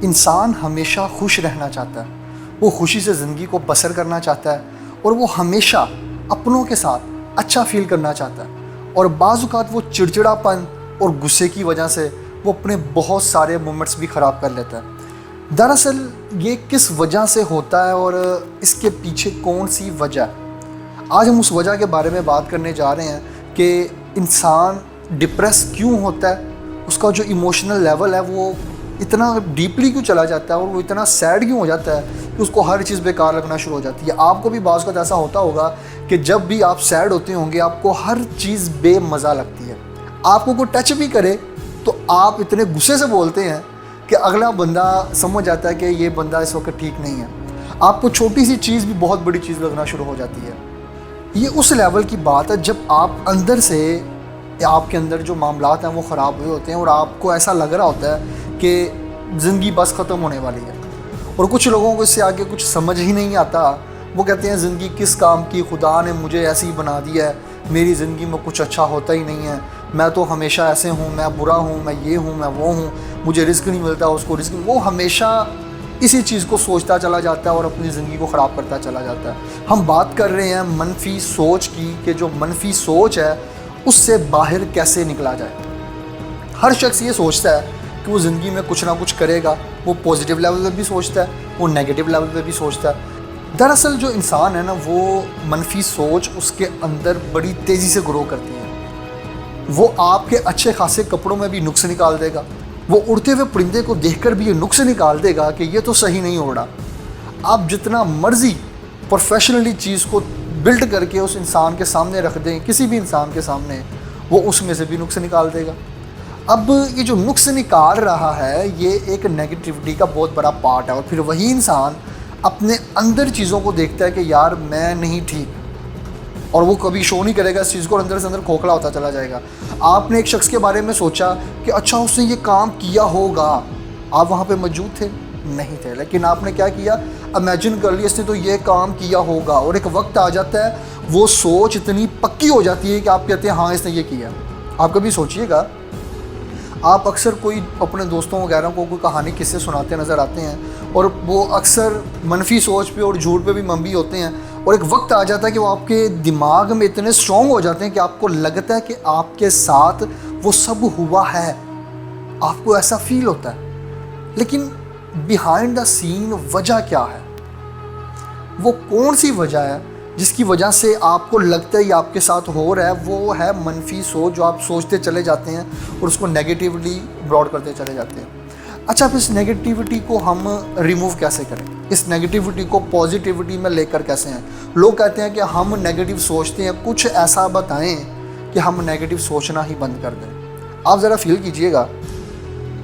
انسان ہمیشہ خوش رہنا چاہتا ہے، وہ خوشی سے زندگی کو بسر کرنا چاہتا ہے، اور وہ ہمیشہ اپنوں کے ساتھ اچھا فیل کرنا چاہتا ہے، اور بعض اوقات وہ چڑچڑا پن اور غصے کی وجہ سے وہ اپنے بہت سارے مومنٹس بھی خراب کر لیتا ہے۔ دراصل یہ کس وجہ سے ہوتا ہے اور اس کے پیچھے کون سی وجہ ہے؟ آج ہم اس وجہ کے بارے میں بات کرنے جا رہے ہیں کہ انسان ڈپریس کیوں ہوتا ہے، اس کا جو ایموشنل لیول ہے وہ اتنا ڈیپلی کیوں چلا جاتا ہے، اور وہ اتنا سیڈ کیوں ہو جاتا ہے کہ اس کو ہر چیز بیکار لگنا شروع ہو جاتی ہے۔ آپ کو بھی بعض وقت ایسا ہوتا ہوگا کہ جب بھی آپ سیڈ ہوتے ہوں گے آپ کو ہر چیز بے مزہ لگتی ہے، آپ کو کوئی ٹچ بھی کرے تو آپ اتنے غصے سے بولتے ہیں کہ اگلا بندہ سمجھ جاتا ہے کہ یہ بندہ اس وقت ٹھیک نہیں ہے۔ آپ کو چھوٹی سی چیز بھی بہت بڑی چیز لگنا شروع ہو جاتی ہے۔ یہ اس لیول کی بات ہے جب آپ اندر سے آپ کے اندر جو معاملات ہیں وہ خراب ہوئے ہوتے ہیں اور آپ کو ایسا لگ رہا ہوتا ہے کہ زندگی بس ختم ہونے والی ہے، اور کچھ لوگوں کو اس سے آگے کچھ سمجھ ہی نہیں آتا۔ وہ کہتے ہیں زندگی کس کام کی، خدا نے مجھے ایسے ہی بنا دیا ہے، میری زندگی میں کچھ اچھا ہوتا ہی نہیں ہے، میں تو ہمیشہ ایسے ہوں، میں برا ہوں، میں یہ ہوں، میں وہ ہوں، مجھے رزق نہیں ملتا، اس کو رزق، وہ ہمیشہ اسی چیز کو سوچتا چلا جاتا ہے اور اپنی زندگی کو خراب کرتا چلا جاتا ہے۔ ہم بات کر رہے ہیں منفی سوچ کی کہ جو منفی سوچ ہے اس سے باہر کیسے نکلا جائے۔ ہر شخص یہ سوچتا ہے کہ وہ زندگی میں کچھ نہ کچھ کرے گا، وہ پازیٹیو لیول پہ بھی سوچتا ہے، وہ نیگیٹو لیول پہ بھی سوچتا ہے۔ دراصل جو انسان ہے نا وہ منفی سوچ اس کے اندر بڑی تیزی سے گرو کرتی ہے۔ وہ آپ کے اچھے خاصے کپڑوں میں بھی نقص نکال دے گا، وہ اڑتے ہوئے پرندے کو دیکھ کر بھی یہ نقص نکال دے گا کہ یہ تو صحیح نہیں اڑا۔ آپ جتنا مرضی پروفیشنلی چیز کو بلڈ کر کے اس انسان کے سامنے رکھ دیں، کسی بھی انسان کے سامنے، وہ اس میں سے بھی نقص نکال دے گا۔ اب یہ جو نقص نکال رہا ہے یہ ایک نیگیٹیوٹی کا بہت بڑا پارٹ ہے، اور پھر وہی انسان اپنے اندر چیزوں کو دیکھتا ہے کہ یار میں نہیں ٹھیک، اور وہ کبھی شو نہیں کرے گا اس چیز کو، اندر سے اندر کھوکھلا ہوتا چلا جائے گا۔ آپ نے ایک شخص کے بارے میں سوچا کہ اچھا اس نے یہ کام کیا ہوگا، آپ وہاں پہ موجود تھے؟ نہیں تھے، لیکن آپ نے کیا کیا، امیجن کر لیا اس نے تو یہ کام کیا ہوگا، اور ایک وقت آ جاتا ہے وہ سوچ اتنی پکی ہو جاتی ہے کہ آپ کہتے ہیں ہاں اس نے یہ کیا۔ آپ کبھی سوچئے گا، آپ اکثر کوئی اپنے دوستوں وغیرہ کو کوئی کہانی قصے سناتے نظر آتے ہیں، اور وہ اکثر منفی سوچ پہ اور جھوٹ پہ بھی مبنی ہوتے ہیں، اور ایک وقت آ جاتا ہے کہ وہ آپ کے دماغ میں اتنے اسٹرانگ ہو جاتے ہیں کہ آپ کو لگتا ہے کہ آپ کے ساتھ وہ سب ہوا ہے، آپ کو ایسا فیل ہوتا ہے۔ لیکن بیہائنڈ دا سین وجہ کیا ہے؟ وہ کون سی وجہ ہے جس کی وجہ سے آپ کو لگتا ہے یہ آپ کے ساتھ ہو رہا ہے؟ وہ ہے منفی سوچ جو آپ سوچتے چلے جاتے ہیں اور اس کو نیگیٹیولی براڈ کرتے چلے جاتے ہیں۔ اچھا، اب اس نیگیٹیوٹی کو ہم ریموو کیسے کریں؟ اس نیگیٹیوٹی کو پازیٹیوٹی میں لے کر کیسے ہیں؟ لوگ کہتے ہیں کہ ہم نیگیٹیو سوچتے ہیں، کچھ ایسا بتائیں کہ ہم نیگیٹیو سوچنا ہی بند کر دیں۔ آپ ذرا فیل کیجئے گا،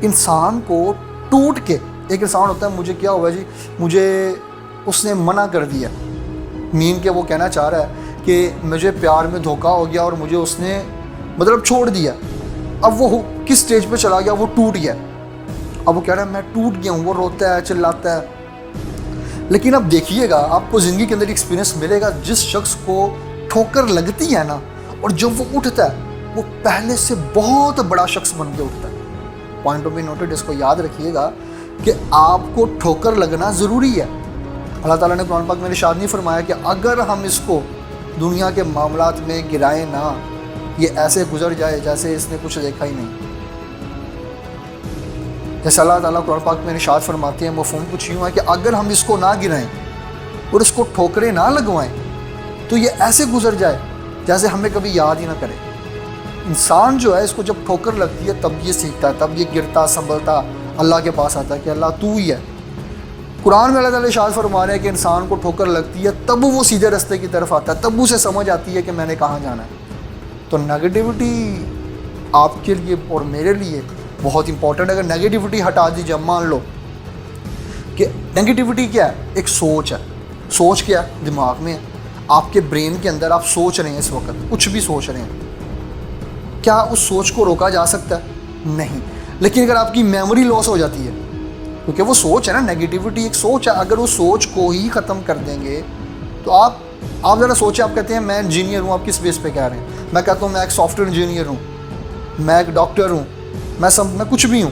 انسان کو ٹوٹ کے، ایک انسان ہوتا ہے مجھے کیا ہوا جی، مجھے اس نے منع کر دیا، مین کہ وہ کہنا چاہ رہا ہے کہ مجھے پیار میں دھوکہ ہو گیا اور مجھے اس نے مطلب چھوڑ دیا۔ اب وہ کس سٹیج پہ چلا گیا، وہ ٹوٹ گیا، اب وہ کہہ رہا ہے میں ٹوٹ گیا ہوں، وہ روتا ہے، چلاتا ہے۔ لیکن اب دیکھیے گا، آپ کو زندگی کے اندر ایکسپیرینس ملے گا، جس شخص کو ٹھوکر لگتی ہے نا اور جب وہ اٹھتا ہے وہ پہلے سے بہت بڑا شخص بن کے اٹھتا ہے۔ پوائنٹ آف ویو نوٹڈ، اس کو یاد رکھیے گا کہ آپ کو ٹھوکر لگنا ضروری ہے۔ اللہ تعالیٰ نے قرآن پاک میں ارشاد نہیں فرمایا کہ اگر ہم اس کو دنیا کے معاملات میں گرائیں نہ، یہ ایسے گزر جائے جیسے اس نے کچھ دیکھا ہی نہیں۔ جیسے اللہ تعالیٰ قرآن پاک میں ارشاد فرماتے ہیں، مفہوم کچھ یوں ہے کہ اگر ہم اس کو نہ گرائیں اور اس کو ٹھوکریں نہ لگوائیں تو یہ ایسے گزر جائے جیسے ہمیں کبھی یاد ہی نہ کرے۔ انسان جو ہے اس کو جب ٹھوکر لگتی ہے تب یہ سیکھتا ہے، تب یہ گرتا سنبھلتا اللہ کے پاس آتا ہے کہ اللہ تو ہی ہے۔ قرآن میں اللہ تعالیٰ ارشاد فرما رہے ہیں کہ انسان کو ٹھوکر لگتی ہے تب وہ سیدھے رستے کی طرف آتا ہے، تب اسے سمجھ آتی ہے کہ میں نے کہاں جانا ہے۔ تو نیگیٹیوٹی آپ کے لیے اور میرے لیے بہت امپورٹنٹ ہے۔ اگر نیگیٹیوٹی ہٹا دیجیے، مان لو کہ نیگیٹیوٹی کیا ہے، ایک سوچ ہے۔ سوچ کیا ہے؟ دماغ میں ہے، آپ کے برین کے اندر آپ سوچ رہے ہیں، اس وقت کچھ بھی سوچ رہے ہیں۔ کیا اس سوچ کو روکا جا سکتا ہے؟ نہیں۔ لیکن اگر آپ کی میموری لاس ہو جاتی ہے، کیونکہ وہ سوچ ہے نا، نیگیٹیوٹی ایک سوچ ہے، اگر اس سوچ کو ہی ختم کر دیں گے تو آپ ذرا سوچیں، آپ کہتے ہیں میں انجینئر ہوں، آپ کس بیس پہ کہہ رہے ہیں؟ میں کہتا ہوں میں ایک سافٹ ویئر انجینئر ہوں، میں ایک ڈاکٹر ہوں، میں کچھ بھی ہوں،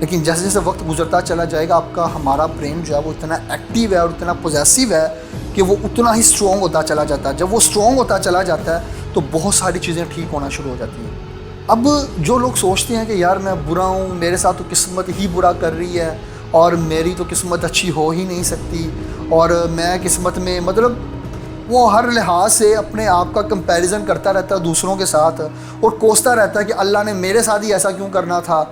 لیکن جیسے جیسے وقت گزرتا چلا جائے گا آپ کا ہمارا برین جو ہے وہ اتنا ایکٹیو ہے اور اتنا پوزیسو ہے کہ وہ اتنا ہی اسٹرانگ ہوتا چلا جاتا ہے. جب وہ اسٹرانگ ہوتا چلا جاتا ہے تو بہت ساری چیزیں ٹھیک ہونا شروع ہو جاتی ہیں. اب جو لوگ سوچتے ہیں کہ یار میں برا ہوں, میرے ساتھ تو قسمت ہی برا کر رہی ہے اور میری تو قسمت اچھی ہو ہی نہیں سکتی, اور میں قسمت میں مطلب وہ ہر لحاظ سے اپنے آپ کا کمپیریزن کرتا رہتا ہے دوسروں کے ساتھ اور کوستا رہتا ہے کہ اللہ نے میرے ساتھ ہی ایسا کیوں کرنا تھا.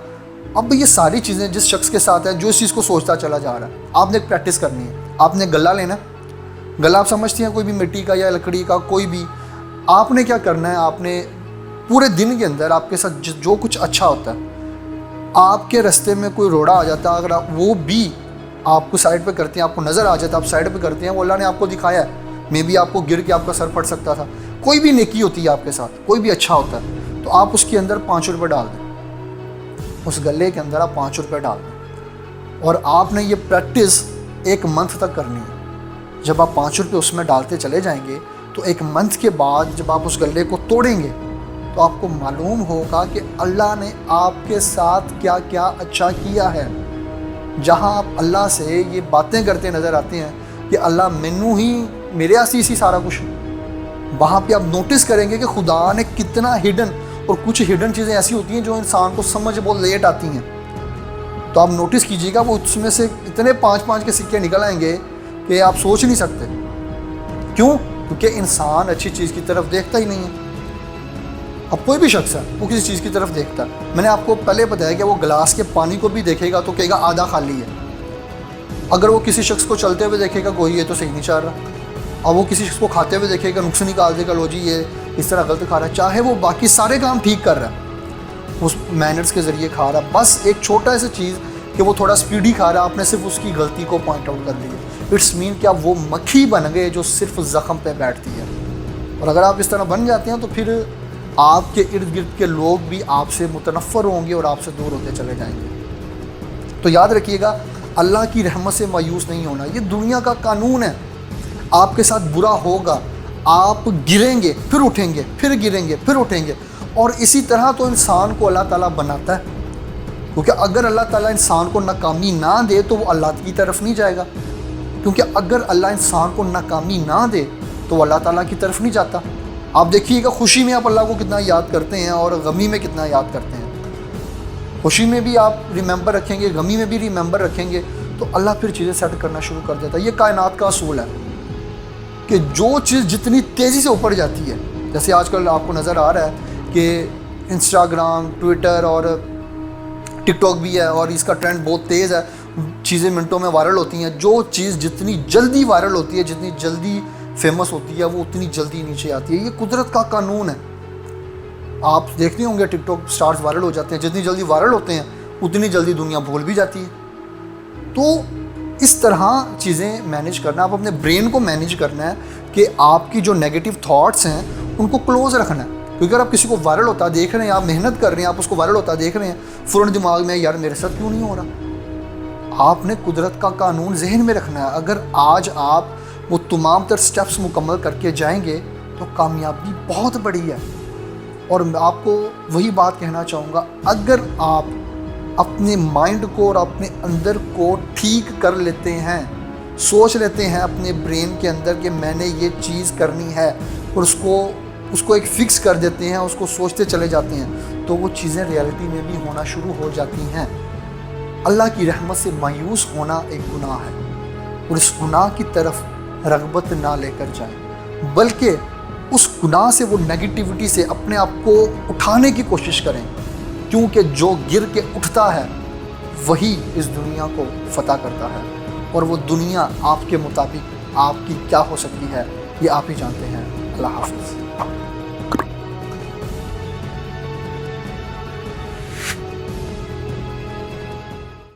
اب یہ ساری چیزیں جس شخص کے ساتھ ہیں جو اس چیز کو سوچتا چلا جا رہا ہے, آپ نے ایک پریکٹس کرنی ہے. آپ نے گلا لینا, گلا آپ سمجھتے ہیں کوئی بھی مٹی کا یا لکڑی کا کوئی بھی. آپ نے کیا کرنا ہے, آپ نے پورے دن کے اندر آپ کے ساتھ جو کچھ اچھا ہوتا ہے, آپ کے راستے میں کوئی روڑا آ جاتا ہے, اگر آپ وہ بھی آپ کو سائڈ پہ کرتے ہیں, آپ کو نظر آ جاتا ہے, آپ سائڈ پہ کرتے ہیں, وہ اللہ نے آپ کو دکھایا ہے, میں بھی آپ کو گر کے آپ کا سر پھٹ سکتا تھا, کوئی بھی نیکی ہوتی ہے آپ کے ساتھ, کوئی بھی اچھا ہوتا ہے, تو آپ اس کے اندر 5 روپے ڈال دیں. اس گلے کے اندر آپ 5 روپے ڈال دیں اور آپ نے یہ پریکٹس 1 منتھ تک کرنی ہے. جب آپ 5 روپے اس میں ڈالتے چلے جائیں گے تو 1 منتھ کے بعد جب آپ اس گلے کو توڑیں گے تو آپ کو معلوم ہوگا کہ اللہ نے آپ کے ساتھ کیا کیا اچھا کیا ہے. جہاں آپ اللہ سے یہ باتیں کرتے نظر آتے ہیں کہ اللہ مینو ہی میرے اسی سارا کچھ, وہاں پہ آپ نوٹس کریں گے کہ خدا نے کتنا ہڈن, اور کچھ ہڈن چیزیں ایسی ہوتی ہیں جو انسان کو سمجھ بہت لیٹ آتی ہیں. تو آپ نوٹس کیجیے گا وہ اس میں سے اتنے 5 کے سکے نکل آئیں گے کہ آپ سوچ نہیں سکتے. کیوں؟ کیونکہ انسان اچھی چیز کی طرف دیکھتا ہی نہیں ہے. اب کوئی بھی شخص ہے وہ کسی چیز کی طرف دیکھتا ہے. میں نے آپ کو پہلے بتایا کہ وہ گلاس کے پانی کو بھی دیکھے گا تو کہے گا آدھا خالی ہے. اگر وہ کسی شخص کو چلتے ہوئے دیکھے گا کوئی یہ تو صحیح نہیں چل رہا, اور وہ کسی شخص کو کھاتے ہوئے دیکھے گا نقص نکال دے گا, لو جی یہ اس طرح غلط کھا رہا ہے, چاہے وہ باقی سارے کام ٹھیک کر رہا ہے, اس مینرز کے ذریعے کھا رہا ہے, بس ایک چھوٹا سا چیز کہ وہ تھوڑا سپیڈی کھا رہا ہے, آپ نے صرف اس کی غلطی کو پوائنٹ آؤٹ کر دیا. اٹس مین کیا وہ مکھی بن گئے جو صرف زخم پہ بیٹھتی ہے. اور اگر آپ اس طرح بن جاتے ہیں تو پھر آپ کے ارد گرد کے لوگ بھی آپ سے متنفر ہوں گے اور آپ سے دور ہوتے چلے جائیں گے. تو یاد رکھیے گا, اللہ کی رحمت سے مایوس نہیں ہونا, یہ دنیا کا قانون ہے. آپ کے ساتھ برا ہوگا, آپ گریں گے پھر اٹھیں گے, پھر گریں گے پھر اٹھیں گے, اور اسی طرح تو انسان کو اللہ تعالیٰ بناتا ہے. کیونکہ اگر اللہ تعالیٰ انسان کو ناکامی نہ دے تو وہ اللہ کی طرف نہیں جائے گا, کیونکہ اگر اللہ انسان کو ناکامی نہ دے تو وہ اللہ تعالیٰ کی طرف نہیں جاتا. آپ دیکھیے گا خوشی میں آپ اللہ کو کتنا یاد کرتے ہیں اور غمی میں کتنا یاد کرتے ہیں. خوشی میں بھی آپ ریممبر رکھیں گے, غمی میں بھی ریممبر رکھیں گے, تو اللہ پھر چیزیں سیٹ کرنا شروع کر دیتا ہے. یہ کائنات کا اصول ہے کہ جو چیز جتنی تیزی سے اوپر جاتی ہے, جیسے آج کل آپ کو نظر آ رہا ہے کہ انسٹاگرام, ٹویٹر اور ٹک ٹاک بھی ہے اور اس کا ٹرینڈ بہت تیز ہے, چیزیں منٹوں میں وائرل ہوتی ہیں. جو چیز جتنی جلدی وائرل ہوتی ہے, جتنی جلدی فیمس ہوتی ہے, وہ اتنی جلدی نیچے آتی ہے. یہ قدرت کا قانون ہے. آپ دیکھتے ہوں گے ٹک ٹاک سٹارز وائرل ہو جاتے ہیں, جتنی جلدی وائرل ہوتے ہیں اتنی جلدی دنیا بھول بھی جاتی ہے. تو اس طرح چیزیں مینیج کرنا, آپ اپنے برین کو مینیج کرنا ہے کہ آپ کی جو نیگیٹو تھاٹس ہیں ان کو کلوز رکھنا ہے. کیونکہ اگر آپ کسی کو وائرل ہوتا دیکھ رہے ہیں, آپ محنت کر رہے ہیں, آپ اس کو وائرل ہوتا دیکھ رہے ہیں, فوراً دماغ میں یار میرے ساتھ کیوں نہیں ہو رہا. آپ نے قدرت کا قانون ذہن میں رکھنا ہے. اگر آج آپ وہ تمام تر سٹیپس مکمل کر کے جائیں گے تو کامیابی بہت بڑی ہے. اور میں آپ کو وہی بات کہنا چاہوں گا, اگر آپ اپنے مائنڈ کو اور اپنے اندر کو ٹھیک کر لیتے ہیں, سوچ لیتے ہیں اپنے برین کے اندر کہ میں نے یہ چیز کرنی ہے, اور اس کو ایک فکس کر دیتے ہیں, اس کو سوچتے چلے جاتے ہیں, تو وہ چیزیں ریالٹی میں بھی ہونا شروع ہو جاتی ہیں. اللہ کی رحمت سے مایوس ہونا ایک گناہ ہے, اور اس گناہ کی طرف رغبت نہ لے کر جائیں, بلکہ اس گناہ سے, وہ نیگیٹیوٹی سے اپنے آپ کو اٹھانے کی کوشش کریں. کیونکہ جو گر کے اٹھتا ہے وہی اس دنیا کو فتح کرتا ہے, اور وہ دنیا آپ کے مطابق آپ کی کیا ہو سکتی ہے یہ آپ ہی جانتے ہیں. اللہ حافظ.